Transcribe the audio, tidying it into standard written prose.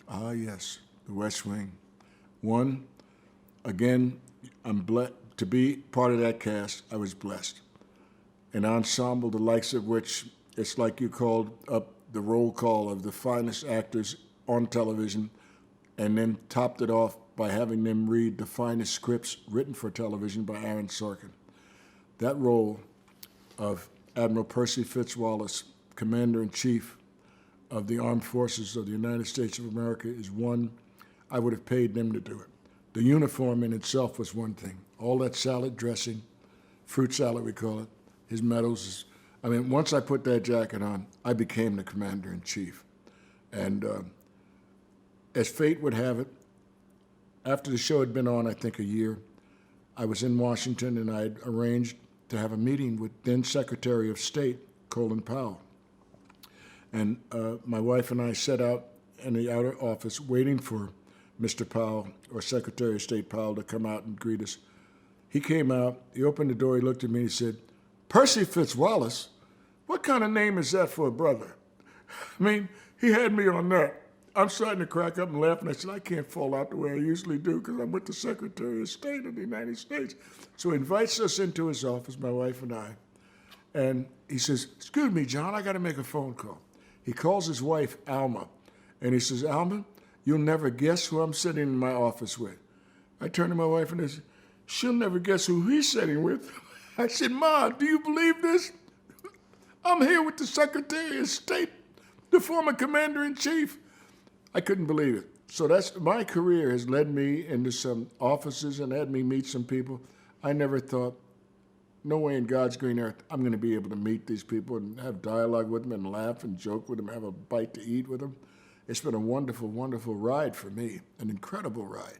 Ah, yes, the West Wing. One, again, I'm blessed to be part of that cast. I was blessed. An ensemble the likes of which it's like you called up the roll call of the finest actors on television and then topped it off by having them read the finest scripts written for television by Aaron Sorkin. That role of Admiral Percy Fitzwallace, Commander-in-Chief of the Armed Forces of the United States of America, is one I would have paid them to do it. The uniform in itself was one thing. All that salad dressing, fruit salad we call it, his medals. I mean, once I put that jacket on, I became the Commander-in-Chief. And as fate would have it, after the show had been on, I think, a year, I was in Washington and I had arranged to have a meeting with then Secretary of State, Colin Powell. And my wife and I set out in the outer office waiting for Mr. Powell, or Secretary of State Powell, to come out and greet us. He came out, he opened the door, he looked at me and he said, "Percy Fitzwallace? What kind of name is that for a brother?" I mean, he had me on that. I'm starting to crack up and laugh, and I said, I can't fall out the way I usually do because I'm with the Secretary of State of the United States. So he invites us into his office, my wife and I, and he says, "Excuse me, John, I got to make a phone call." He calls his wife, Alma, and he says, "Alma, you'll never guess who I'm sitting in my office with." I turned to my wife and I said, "She'll never guess who he's sitting with." I said, "Ma, do you believe this? I'm here with the Secretary of State, the former Commander-in-Chief." I couldn't believe it. So that's my career has led me into some offices and had me meet some people. I never thought, no way in God's green earth, I'm going to be able to meet these people and have dialogue with them and laugh and joke with them, have a bite to eat with them. It's been a wonderful, wonderful ride for me, an incredible ride.